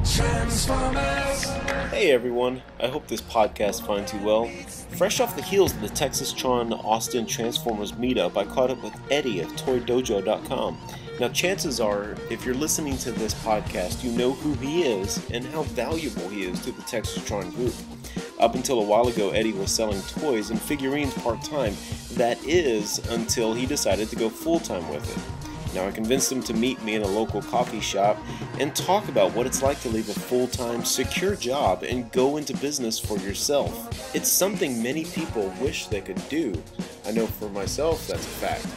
Hey everyone, I hope this podcast finds you well. Fresh off the heels of the Texacast Austin Transformers meetup, I caught up with Eddie of Toydojo.com. Now chances are, if you're listening to this podcast, you know who he is and how valuable he is to the Texacast group. Up until a while ago, Eddie was selling toys and figurines part-time. That is, until he decided to go full-time with it. Now I convinced him to meet me in a local coffee shop and talk about what it's like to leave a full-time, secure job and go into business for yourself. It's something many people wish they could do. I know for myself that's a fact.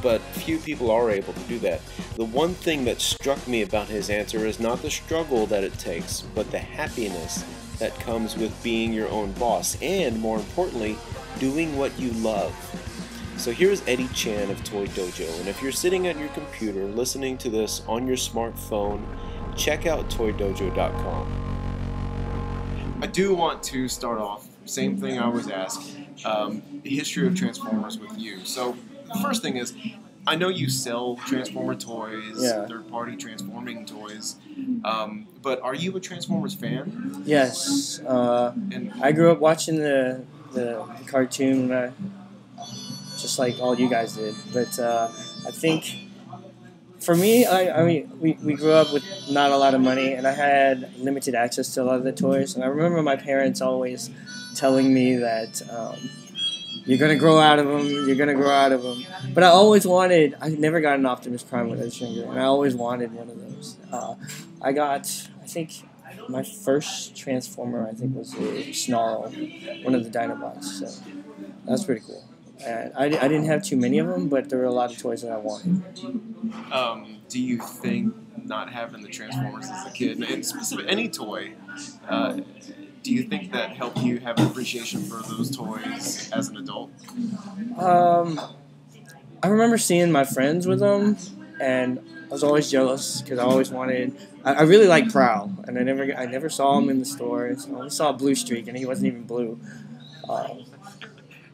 But few people are able to do that. The one thing that struck me about his answer is not the struggle that it takes, but the happiness that comes with being your own boss and, more importantly, doing what you love. So here's Eddie Chan of Toydojo, and if you're sitting at your computer listening to this on your smartphone, check out Toydojo.com. I do want to start off, same thing I always ask, the history of Transformers with you. So the first thing is, I know you sell Transformer toys, third-party transforming toys, but are you a Transformers fan? Yes. I grew up watching the cartoon just like all you guys did. But I think for me, I mean, we grew up with not a lot of money, and I had limited access to a lot of the toys. And I remember my parents always telling me that you're going to grow out of them, you're going to grow out of them. But I never got an Optimus Prime when I was younger, and I always wanted one of those. I think my first Transformer, was a Snarl, one of the Dinobots. So that's pretty cool. I didn't have too many of them, but there were a lot of toys that I wanted. Do you think not having the Transformers as a kid, and specific any toy, do you think that helped you have an appreciation for those toys as an adult? I remember seeing my friends with them, and I was always jealous because I always wanted. I really liked Prowl, and I never saw him in the store. So I only saw Blue Streak, and he wasn't even blue.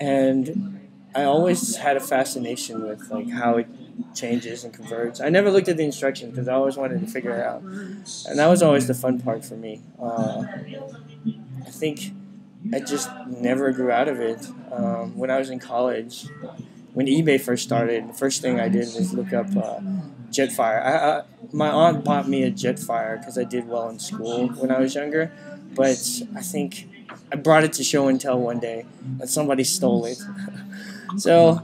And I always had a fascination with like how it changes and converts. I never looked at the instructions because I always wanted to figure it out, and that was always the fun part for me. I think I just never grew out of it. When I was in college, when eBay first started, the first thing I did was look up Jetfire. My aunt bought me a Jetfire because I did well in school when I was younger, but I think I brought it to show and tell one day, and somebody stole it. So,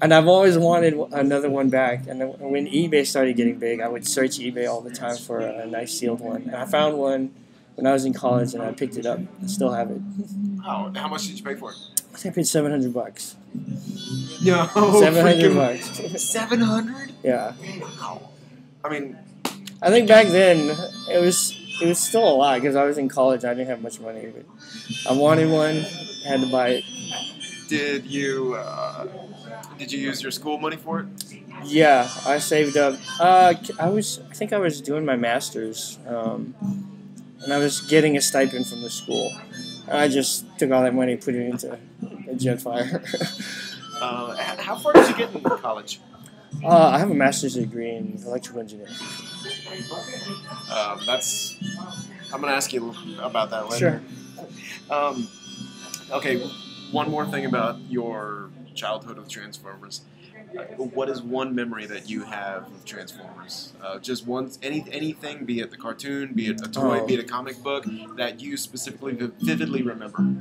and I've always wanted another one back. And when eBay started getting big, I would search eBay all the time for a nice sealed one. And I found one when I was in college, and I picked it up. I still have it. How much did you pay for it? I think I paid $700. No, $700. 700? Yeah. Wow. I mean, I think back then it was still a lot because I was in college. I didn't have much money, but I wanted one. Had to buy it. Did you use your school money for it? Yeah, I saved up. I think I was doing my master's, and I was getting a stipend from the school. And I just took all that money and put it into a Jetfire. How far did you get in college? I have a master's degree in electrical engineering. I'm going to ask you about that later. Sure. Okay. One more thing about your childhood with Transformers. What is one memory that you have of Transformers? Just one, anything, be it the cartoon, be it a toy, be it a comic book, that you specifically vividly remember?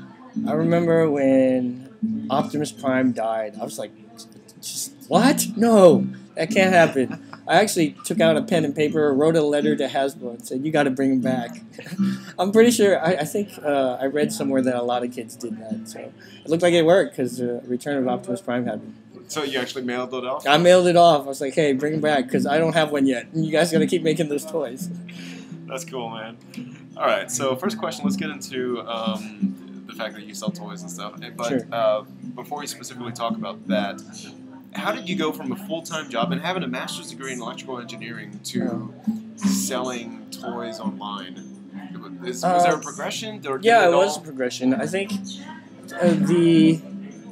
I remember when Optimus Prime died. I was like, what? No, that can't happen. I actually took out a pen and paper, wrote a letter to Hasbro, and said, you got to bring him back. I'm pretty sure, I think I read somewhere that a lot of kids did that. So it looked like it worked because Return of Optimus Prime happened. So you actually mailed it off? I mailed it off. I was like, hey, bring him back because I don't have one yet. You guys got to keep making those toys. That's cool, man. All right, so first question, let's get into the fact that you sell toys and stuff. But sure. Before we specifically talk about that, how did you go from a full-time job and having a master's degree in electrical engineering to selling toys online? Was there a progression? Yeah, it was a progression. I think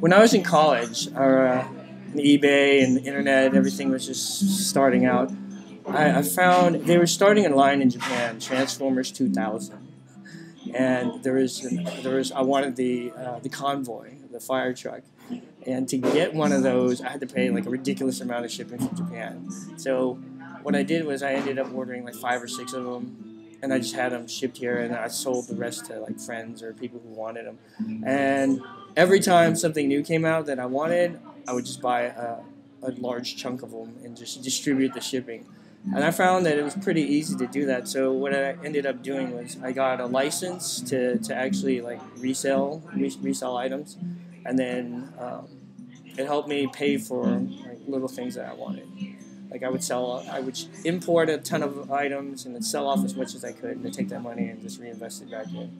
when I was in college, eBay and the internet, everything was just starting out. I found they were starting a line in Japan, Transformers 2000, and I wanted the convoy, the fire truck, and to get one of those, I had to pay like a ridiculous amount of shipping from Japan. So what I did was I ended up ordering like 5 or 6 of them, and I just had them shipped here, and I sold the rest to like friends or people who wanted them. And every time something new came out that I wanted, I would just buy a large chunk of them and just distribute the shipping. And I found that it was pretty easy to do that. So what I ended up doing was I got a license to actually like resell items, and then it helped me pay for like little things that I wanted. Like I would import a ton of items and then sell off as much as I could, and then take that money and just reinvest it back in.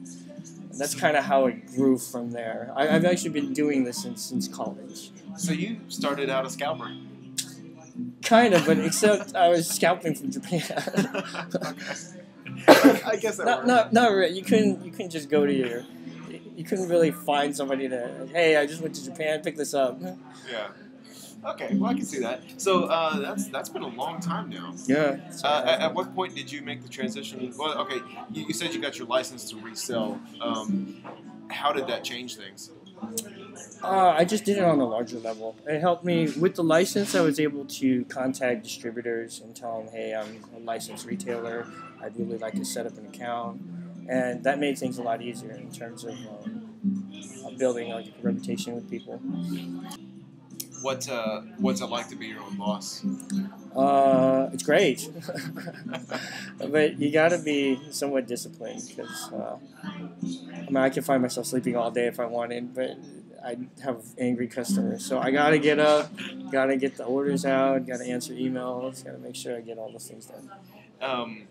And that's kind of how it grew from there. I've actually been doing this since college. So you started out a scalper. Kind of, but except I was scalping from Japan. I guess that works. Not really. You couldn't just go to you couldn't really find somebody to, hey, I just went to Japan, pick this up. Yeah. Okay, well I can see that. So that's been a long time now. Yeah. At what point did you make the transition? Well, okay, you said you got your license to resell. How did that change things? I just did it on a larger level. It helped me with the license. I was able to contact distributors and tell them, hey, I'm a licensed retailer. I'd really like to set up an account, and that made things a lot easier in terms of building like a reputation with people. What's it like to be your own boss? It's great, but you got to be somewhat disciplined because I could find myself sleeping all day if I wanted, but I have angry customers, so I gotta get up, gotta get the orders out, gotta answer emails, gotta make sure I get all those things done.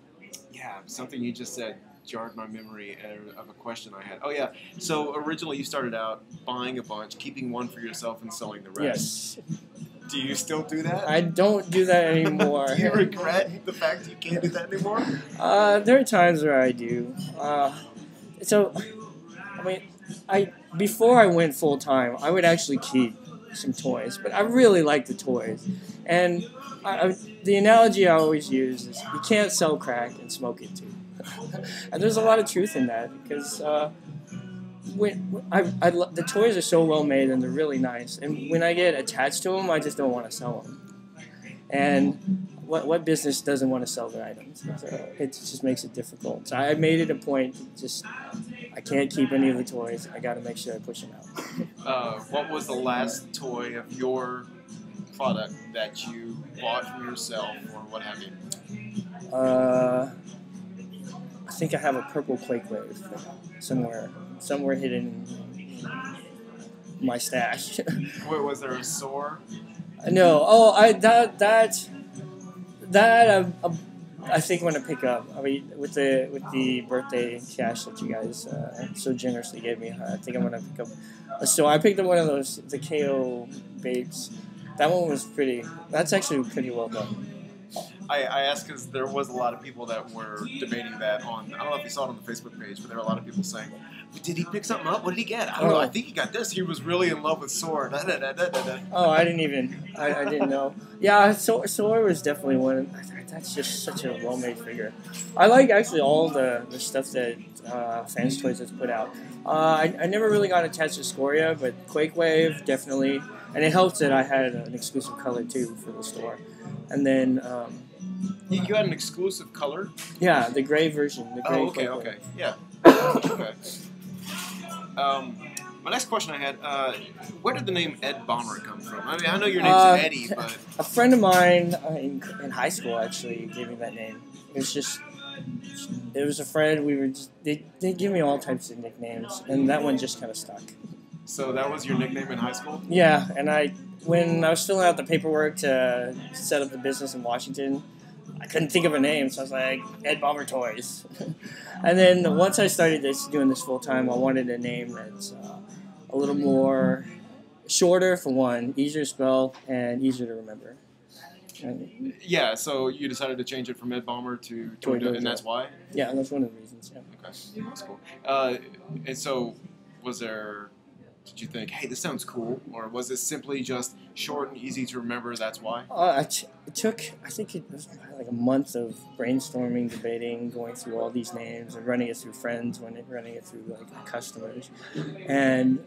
Yeah, something you just said jarred my memory of a question I had. Oh yeah, so originally you started out buying a bunch, keeping one for yourself, and selling the rest. Yes. Do you still do that? I don't do that anymore. Do you regret the fact that you can't do that anymore? There are times where I do. Before I went full time, I would actually keep some toys, but I really like the toys. And the analogy I always use is you can't sell crack and smoke it too. And there's a lot of truth in that because the toys are so well made and they're really nice. And when I get attached to them, I just don't want to sell them. And what business doesn't want to sell their items? So it just makes it difficult. So I made it a point I can't keep any of the toys. I got to make sure I push them out. What was the last toy of your product that you bought for yourself or what have you? I think I have a purple Quake Wave somewhere hidden in my stash. Was there a SOAR? No. Oh, I think I'm gonna pick up. I mean, with the birthday cash that you guys so generously gave me, I think I'm gonna pick up. So I picked up one of those, the KO Babes. That one was pretty. That's actually pretty well done. I asked because there was a lot of people that were debating that on. I don't know if you saw it on the Facebook page, but there were a lot of people saying, "Did he pick something up? What did he get? I don't know. I think he got this. He was really in love with SOAR." Oh, I didn't know. Yeah, SOAR was definitely one. That's just such a well-made figure. I like actually all the stuff that Fans Toys has put out. I never really got attached to Scoria, but Quake Wave definitely, and it helps that I had an exclusive color too for the store. And then you had an exclusive color? Yeah, the gray version. The gray okay, yeah. Okay. My next question I had: where did the name Ed Bomber come from? I mean, I know your name's Eddie, but a friend of mine in high school actually gave me that name. It was a friend. They give me all types of nicknames, and that one just kind of stuck. So that was your nickname in high school? Yeah, and when I was filling out the paperwork to set up the business in Washington, I couldn't think of a name, so I was like, Ed Bomber Toys. And then once I started doing this full time, I wanted a name that's a little more shorter for one, easier to spell, and easier to remember. Yeah, so you decided to change it from Ed Bomber to Toydojo, and that's why? Yeah, that's one of the reasons, yeah. Okay, that's cool. And so was there Did you think, hey, this sounds cool? Or was it simply just short and easy to remember, that's why? It took, I think it was like a month of brainstorming, debating, going through all these names and running it through friends, running it through like customers. And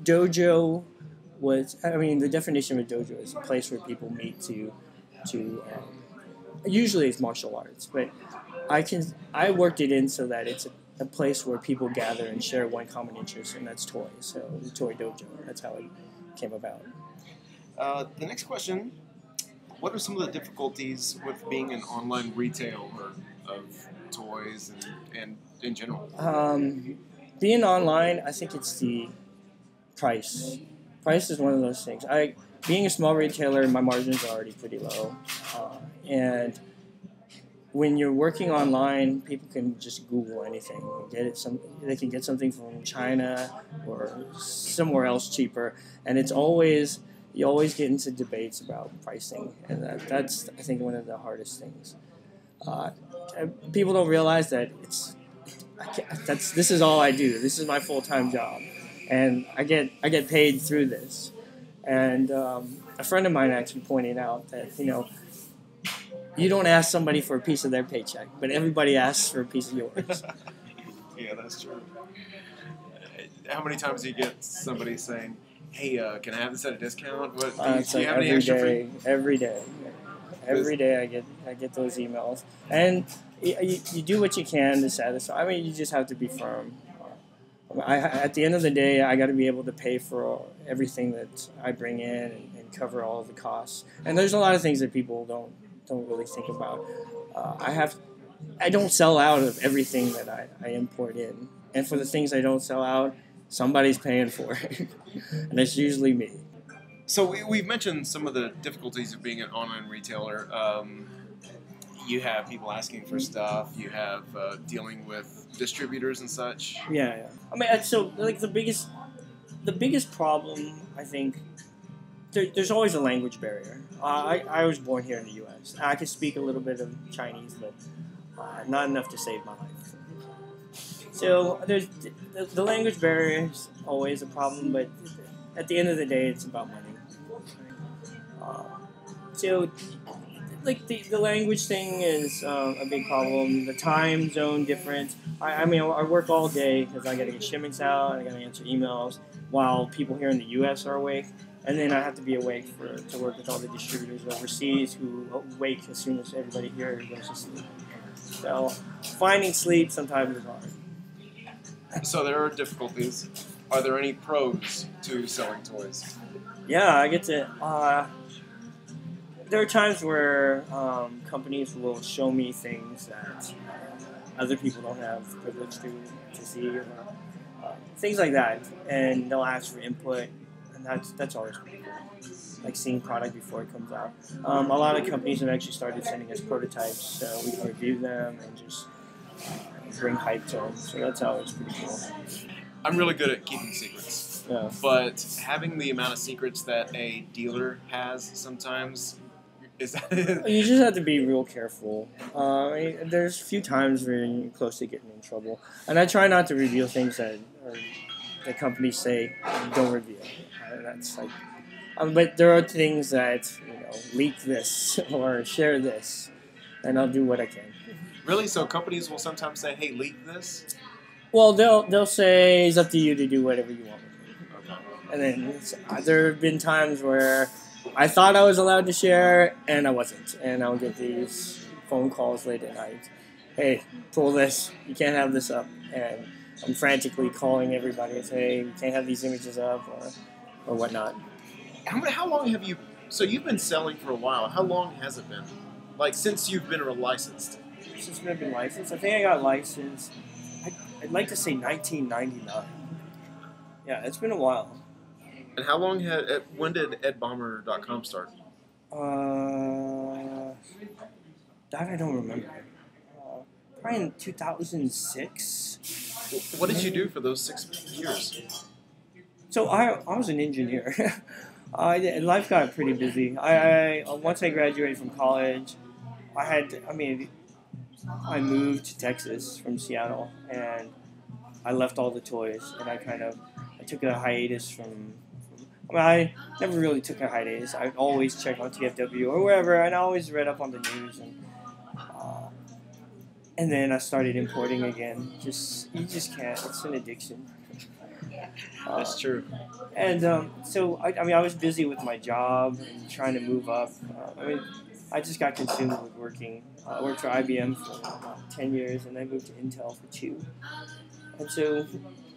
dojo was, I mean, the definition of a dojo is a place where people meet to usually it's martial arts, but I worked it in so that it's a place where people gather and share one common interest, and that's toys. So the Toy Dojo, that's how it came about. The next question, what are some of the difficulties with being an online retailer of toys and in general? Being online, I think it's the price. Price is one of those things. Being a small retailer, my margins are already pretty low, and when you're working online, people can just Google anything. They can get something from China or somewhere else cheaper, and you always get into debates about pricing, and that's I think one of the hardest things. People don't realize that this is all I do. This is my full-time job, and I get paid through this. And a friend of mine actually pointed out that you don't ask somebody for a piece of their paycheck, but everybody asks for a piece of yours. Yeah, that's true. How many times do you get somebody saying, hey, can I have this at a discount? What, do you have any extra free? Every day. Every day I get those emails. And you do what you can to satisfy. I mean, you just have to be firm. At the end of the day, I got to be able to pay for everything that I bring in and cover all of the costs. And there's a lot of things that people don't really think about. I don't sell out of everything that I import in, and for the things I don't sell out, somebody's paying for it, and it's usually me. So we've mentioned some of the difficulties of being an online retailer. You have people asking for stuff. You have dealing with distributors and such. Yeah. I mean, so like the biggest problem, I think. There's always a language barrier. I was born here in the U.S. I could speak a little bit of Chinese, but not enough to save my life. So there's the language barrier is always a problem, but at the end of the day, it's about money. So like the language thing is a big problem. The time zone difference. I mean, I work all day because I got to get shipments out. I got to answer emails while people here in the U.S. are awake. And then I have to be awake to work with all the distributors overseas who wake as soon as everybody here goes to sleep. So finding sleep sometimes is hard. So there are difficulties. Are there any pros to selling toys? Yeah, I get to. There are times where companies will show me things that other people don't have the privilege to see, or things like that, and they'll ask for input. That's always pretty cool. Like seeing product before it comes out. A lot of companies have actually started sending us prototypes so we can review them and just bring hype to them. So that's always pretty cool. I'm really good at keeping secrets. Yeah. But having the amount of secrets that a dealer has sometimes is that... You just have to be real careful. There's a few times where you're close to getting in trouble. And I try not to reveal things that the companies say don't reveal. That's like, but there are things that leak this or share this, and I'll do what I can. Really? So companies will sometimes say, "Hey, leak this." Well, they'll say it's up to you to do whatever you want with it. Okay. And then there have been times where I thought I was allowed to share, and I wasn't, and I'll get these phone calls late at night. Hey, pull this. You can't have this up, and I'm frantically calling everybody and say, hey, we can't have these images up or whatnot. How long have you... So you've been selling for a while. How long has it been? Like, since you've been licensed? Since I've been licensed? I think I got licensed, I'd like to say 1999. Yeah, it's been a while. And how long when did edbomber.com start? That I don't remember. Probably in 2006. What did you do for those 6 years? So I was an engineer. Life got pretty busy. Once I graduated from college, I moved to Texas from Seattle, and I left all the toys, and I I took a hiatus from. I never really took a hiatus. I always check on TFW or wherever, and I always read up on the news, and then I started importing again. You just can't. It's an addiction. That's true. And so I was busy with my job and trying to move up. I just got consumed with working. I worked for IBM for about 10 years, and I moved to Intel for 2. And so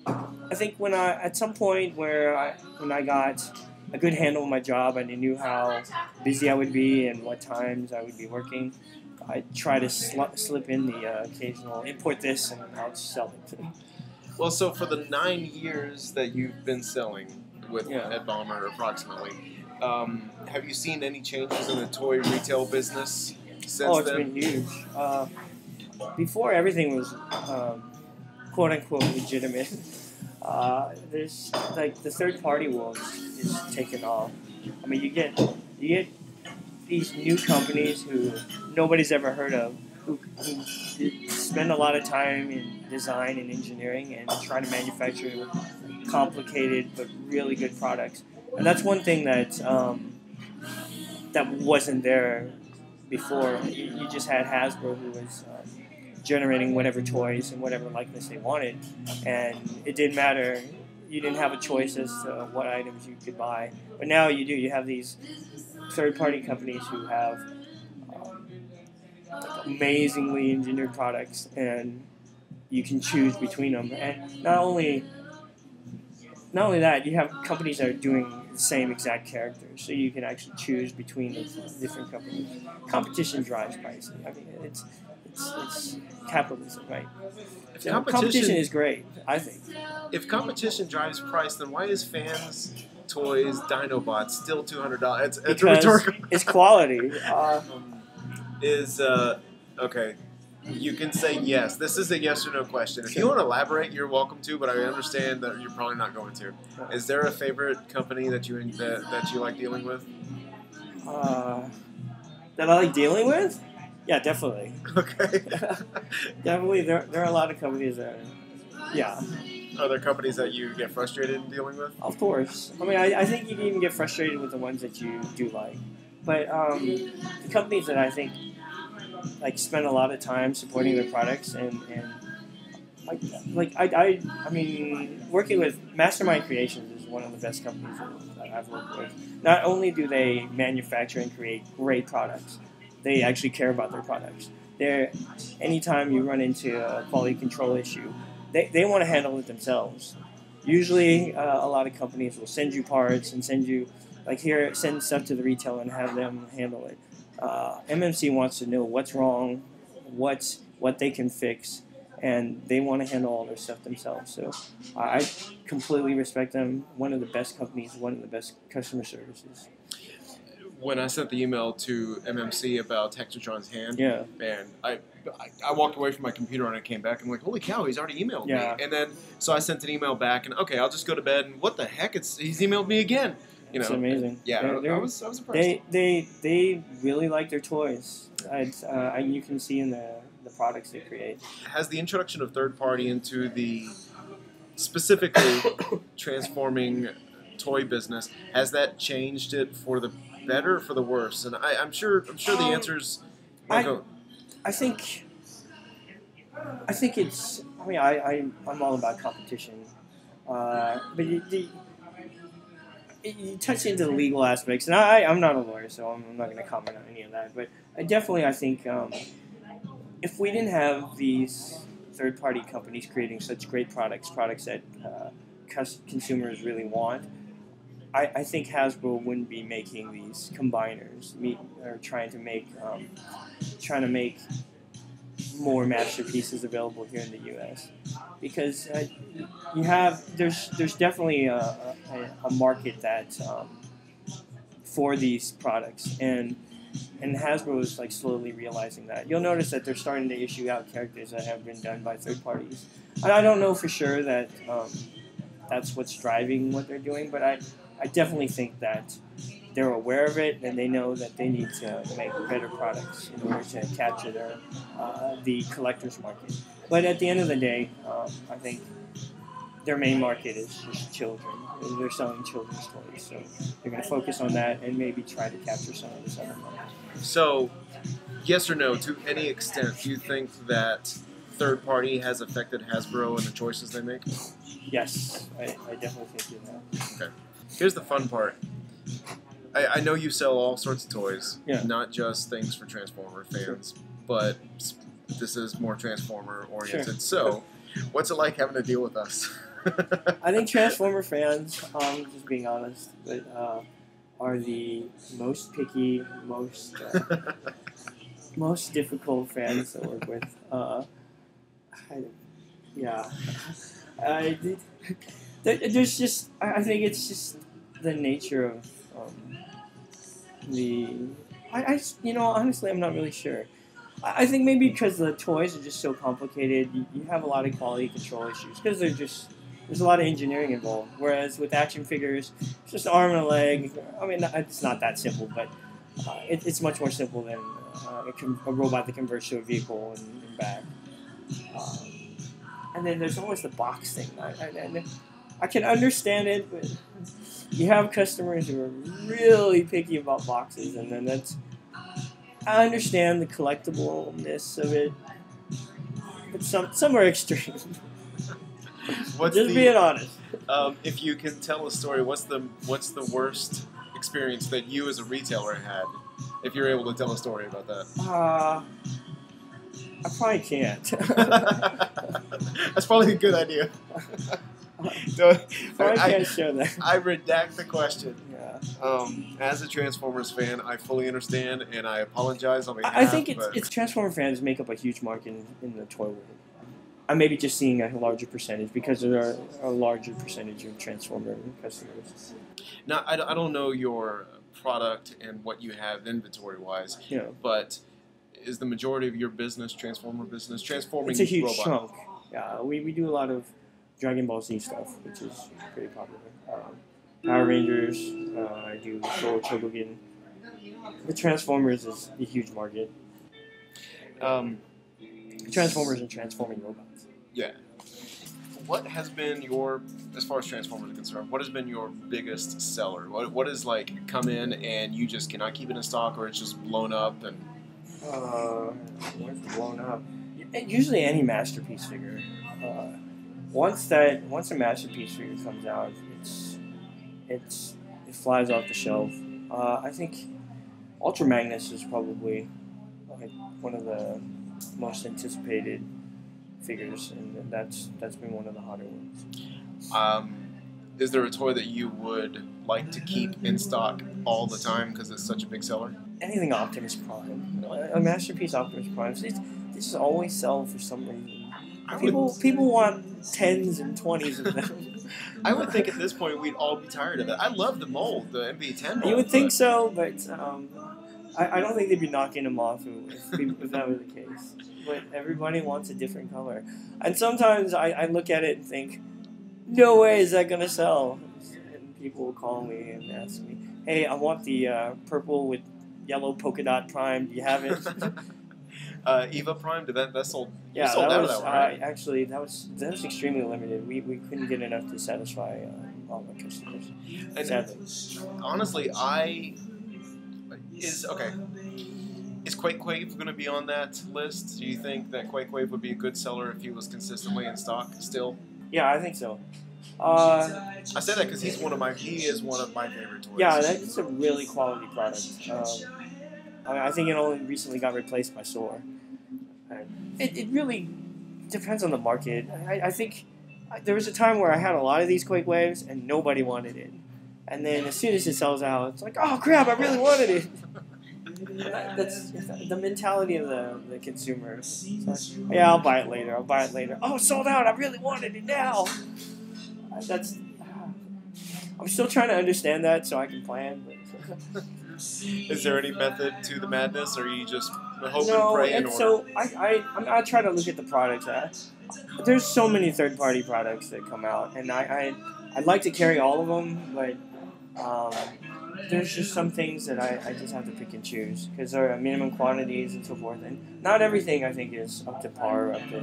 I think at some point when I got a good handle on my job and I knew how busy I would be and what times I would be working, I try to slip in the occasional import this and I'll sell it. Well, so for the 9 years that you've been selling with Yeah. Ed Ballmer, approximately, have you seen any changes in the toy retail business since then? Oh, it's been huge. Before everything was quote unquote legitimate. There's like the third party world is taking off. I mean, you get these new companies who nobody's ever heard of, who spend a lot of time in design and engineering and trying to manufacture complicated but really good products. And that's one thing that wasn't there before. You just had Hasbro, who was generating whatever toys and whatever likeness they wanted, and it didn't matter. You didn't have a choice as to what items you could buy. But now you do. You have these third-party companies who have amazingly engineered products, and you can choose between them. And not only that, you have companies that are doing the same exact characters, so you can actually choose between the different companies. Competition drives pricing. I mean, it's capitalism, right? So competition is great, I think. If competition drives price, then why is Fans Toys Dinobots still $200? It's a rhetorical. It's quality. Okay. You can say yes. This is a yes or no question. If you want to elaborate, you're welcome to, but I understand that you're probably not going to. Is there a favorite company that you like dealing with? That I like dealing with? Yeah, definitely. Okay. Definitely, there are a lot of companies that, yeah. Are there companies that you get frustrated in dealing with? Of course. I mean, I think you can even get frustrated with the ones that you do like. But the companies that I think spend a lot of time supporting their products and I mean, working with Mastermind Creations is one of the best companies that I've worked with. Not only do they manufacture and create great products, they actually care about their products. Anytime you run into a quality control issue, they want to handle it themselves. Usually, a lot of companies will send you parts and send stuff to the retailer and have them handle it. MMC wants to know what's wrong, what they can fix, and they want to handle all their stuff themselves. So I completely respect them. One of the best companies, one of the best customer services. When I sent the email to MMC about Texatron's hand, man, I walked away from my computer and I came back and I'm like, holy cow, he's already emailed me. And then, so I sent an email back and, okay, I'll just go to bed and what the heck, he's emailed me again. It's amazing. Yeah, I was surprised. They really like their toys. You can see in the products they create. Has the introduction of third party into the specifically transforming toy business, has that changed it for the better or for the worse? And I'm sure the answer's I think it's. I mean, I'm all about competition, but you touch into the legal aspects, and I'm not a lawyer, so I'm not going to comment on any of that. But I think if we didn't have these third-party companies creating such great products that consumers really want, I think Hasbro wouldn't be making these combiners, or trying to make more masterpieces available here in the U.S. Because there's definitely a market that for these products, and Hasbro is slowly realizing that. You'll notice that they're starting to issue out characters that have been done by third parties. And I don't know for sure that that's what's driving what they're doing, but I definitely think that they're aware of it and they know that they need to make better products in order to capture the collector's market. But at the end of the day, I think their main market is children. They're selling children's toys, so they're going to focus on that and maybe try to capture some of this other market. So, yes or no, to any extent, do you think that third party has affected Hasbro and the choices they make? Yes, I definitely think it has. Okay. Here's the fun part. I know you sell all sorts of toys, Yeah. not just things for Transformer fans, but this is more Transformer oriented. Sure. So, what's it like having to deal with us? I think Transformer fans, just being honest, are the most picky, most difficult fans to work with. There's just, I think it's just the nature of honestly, I'm not really sure. I think maybe because the toys are just so complicated, you have a lot of quality control issues because there's a lot of engineering involved. Whereas with action figures, it's just an arm and a leg. I mean, it's not that simple, but it's much more simple than a robot that converts to a vehicle and back. And then there's always the box thing. I can understand it, but you have customers who are really picky about boxes, and then I understand the collectibleness of it, but some are extreme. Being honest. If you can tell a story, what's the worst experience that you as a retailer had? If you're able to tell a story about that. I probably can't. That's probably a good idea. I can't show that. I redact the question. Yeah. As a Transformers fan, I fully understand, and I apologize on behalf. I think it's Transformer fans make up a huge market in the toy world. I may be just seeing a larger percentage because there are a larger percentage of Transformer customers. Now, I don't know your product and what you have inventory-wise, Yeah. but is the majority of your business Transformer business? Transforming It's a huge robot. chunk. Yeah, we do a lot of Dragon Ball Z stuff, which is pretty popular. Power Rangers, I do Soul Chogogen. The Transformers is a huge market. Transformers and transforming robots. Yeah. What has been as far as Transformers are concerned, what has been your biggest seller? What is like come in and you just cannot keep it in stock, or it's just blown up and? What's blown up? Usually any Masterpiece figure. Once a Masterpiece figure comes out, it flies off the shelf. I think Ultra Magnus is probably like one of the most anticipated figures, and that's been one of the hotter ones. Is there a toy that you would like to keep in stock all the time because it's such a big seller? Anything Optimus Prime, a Masterpiece Optimus Prime. They just always sell for some reason. People want 10s and 20s of them. I would think at this point we'd all be tired of it. I love the mold, the MB10 mold. You would think so, but I don't think they'd be knocking them off if that were the case. But everybody wants a different color. And sometimes I look at it and think, no way is that going to sell. And people will call me and ask me, hey, I want the purple with yellow polka dot Prime. Do you have it? Eva Prime, that sold? Yeah, sold that was out of that one, right? actually that was extremely limited. We couldn't get enough to satisfy all my customers. And sadly. Honestly, Is Quake Wave going to be on that list? Do you think that Quake Wave would be a good seller if he was consistently in stock still? Yeah, I think so. I say that because he is one of my favorite toys. Yeah, that's a really quality product. I think it only recently got replaced by Soar. It really depends on the market. I think there was a time where I had a lot of these Quake Waves and nobody wanted it. And then as soon as it sells out, it's like, oh crap, I really wanted it. That's the mentality of the consumer. So, yeah, I'll buy it later. Oh, sold out. I really wanted it now. I'm still trying to understand that so I can plan. But Is there any method to the madness, or are you just hope no, and pray in and order? so I try to look at the products. There's so many third-party products that come out, and I'd like to carry all of them, but there's just some things that I just have to pick and choose because there are minimum quantities and so forth, and not everything I think is up to par, up to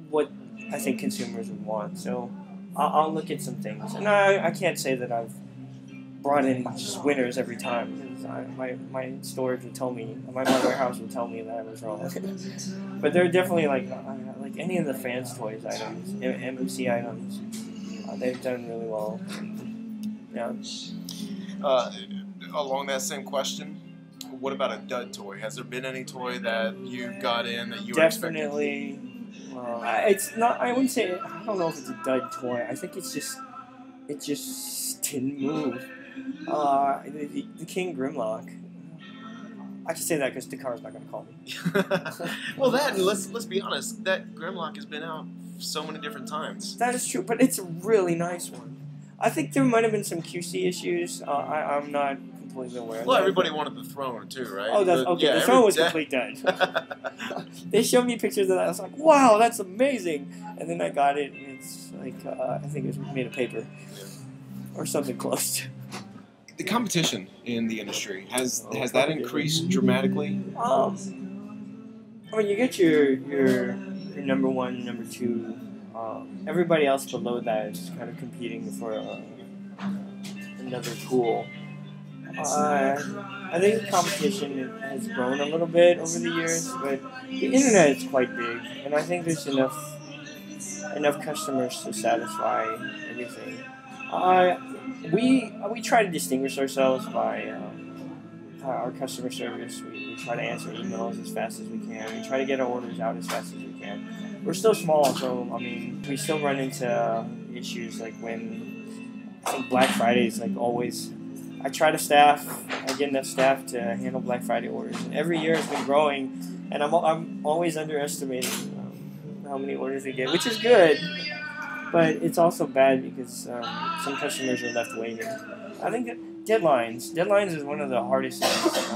what I think consumers would want. So I'll look at some things, and I can't say that I've brought in just winners every time. My storage would tell me, my warehouse would tell me that I was wrong. But they're definitely like any of the fans' toys items, MMC items. They've done really well. Yeah. Along that same question, what about a dud toy? Has there been any toy that you got in that you were expecting? Definitely. It's not. I wouldn't say. I don't know if it's a dud toy. I think it just didn't move. The King Grimlock. I can say that because Dakar's not going to call me. Well, let's be honest. That Grimlock has been out so many different times. That is true, but it's a really nice one. I think there might have been some QC issues. I'm not completely aware. Well, everybody wanted the throne too, right? Oh, that's okay. Yeah, the throne was complete dead. They showed me pictures of that. I was like, "Wow, that's amazing!" And then I got it, and it's like I think it was made of paper or something close. The competition in the industry has that increased dramatically? I mean, you get your number one, number two. Everybody else below that is kind of competing for another pool. I think the competition has grown a little bit over the years, but the internet is quite big, and I think there's enough customers to satisfy everything. We try to distinguish ourselves by our customer service. We try to answer emails as fast as we can. We try to get our orders out as fast as we can. We're still small, so I mean, we still run into issues like when I think Black Friday is like always. I try to I get enough staff to handle Black Friday orders. And every year it's been growing, and I'm always underestimating how many orders we get, which is good, but it's also bad because some customers are left waiting. I think deadlines is one of the hardest things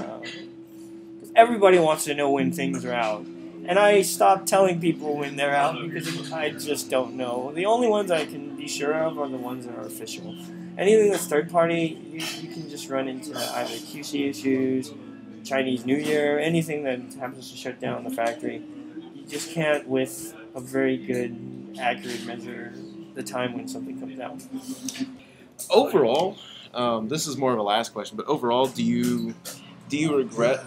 because everybody wants to know when things are out. And I stopped telling people when they're out because I just don't know. The only ones I can be sure of are the ones that are official. Anything that's third party, you can just run into either QC issues, Chinese New Year, anything that happens to shut down the factory. You just can't, with a very good, accurate measure, the time when something comes out. Overall, this is more of a last question, but overall, do you regret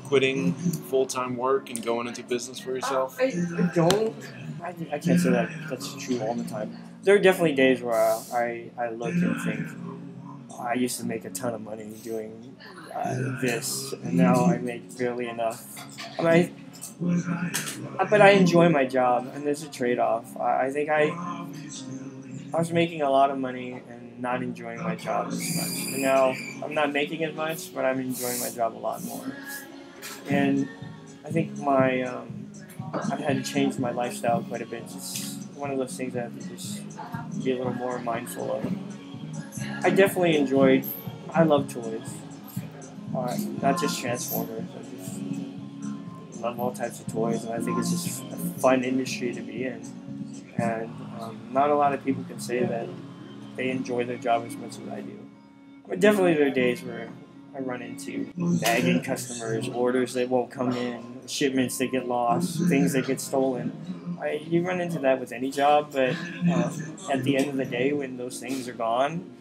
quitting full-time work and going into business for yourself? I don't. I can't say that that's true all the time. There are definitely days where I look and think, I used to make a ton of money doing this, and now I make barely enough. I mean, but I enjoy my job, and there's a trade-off. I think I was making a lot of money and not enjoying my job as much. And now I'm not making as much, but I'm enjoying my job a lot more. And I think I've had to change my lifestyle quite a bit. It's one of those things I have to just be a little more mindful of. I definitely I love toys. Not just Transformers. I just love all types of toys, and I think it's just a fun industry to be in. And not a lot of people can say that they enjoy their job as much as I do. But definitely there are days where I run into nagging customers, orders that won't come in, shipments that get lost, things that get stolen. You run into that with any job, but at the end of the day, when those things are gone,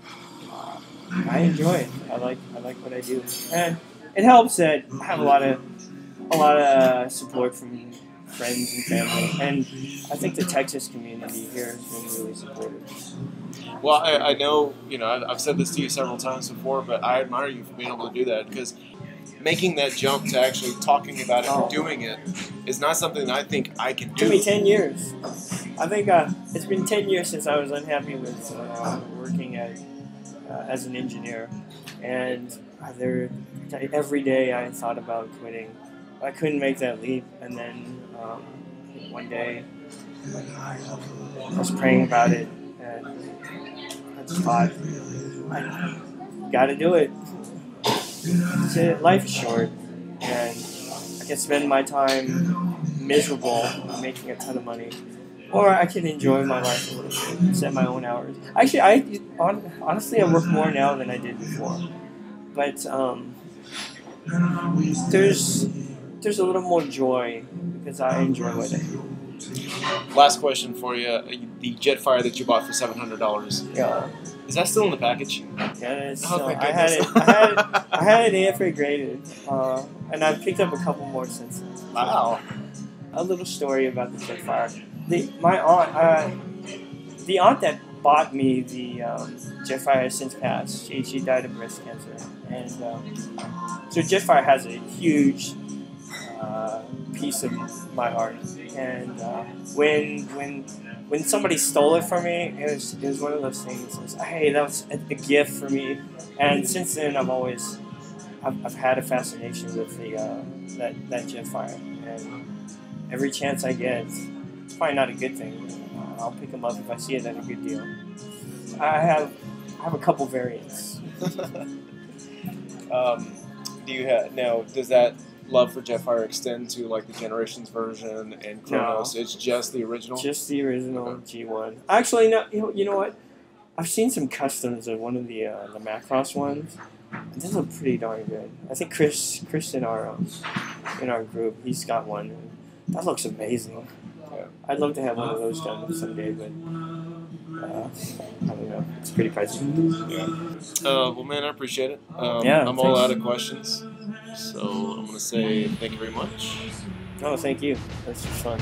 I enjoy it. I like what I do, and it helps that I have a lot of support from friends and family, and I think the Texas community here has been really supportive. Well, I know, I've said this to you several times before, but I admire you for being able to do that, because making that jump to actually talking about it and doing it is not something that I think I can do. It took me 10 years. I think it's been 10 years since I was unhappy with working as an engineer, and every day I thought about quitting. I couldn't make that leap, and then one day I was praying about it, and I just thought, I gotta do it. Life is short, and I can spend my time miserable making a ton of money, or I can enjoy my life a little bit, set my own hours. Actually, honestly, I work more now than I did before, but there's a little more joy because I enjoy what I do. Last question for you: the Jetfire that you bought for $700. Yeah. Is that still in the package? Yeah, it's Oh, still, thank I had it. goodness. I had it AFA graded, and I've picked up a couple more since then. Wow. A little story about the Jetfire. My aunt, the aunt that bought me the Jetfire has since passed. She died of breast cancer, and so Jetfire has a huge piece of my heart. And when somebody stole it from me, it was one of those things. It was, hey, that was a gift for me. And since then, I've had a fascination with the that Jetfire, and every chance I get, it's probably not a good thing. I'll pick them up if I see it at a good deal. I have a couple variants. Do you have now? Does that love for Jetfire extend to like the Generations version and Chronos? No. It's just the original. Just the original G1. Actually, no. You know what? I've seen some customs of one of the Macross ones. They look pretty darn good. I think Chris in our group, he's got one. That looks amazing. Yeah. I'd love to have one of those done someday, but I don't know. It's pretty pricey. Yeah. Well, man, I appreciate it. Yeah, I'm all out of questions, so I'm gonna say thank you very much. Oh, thank you. This was fun.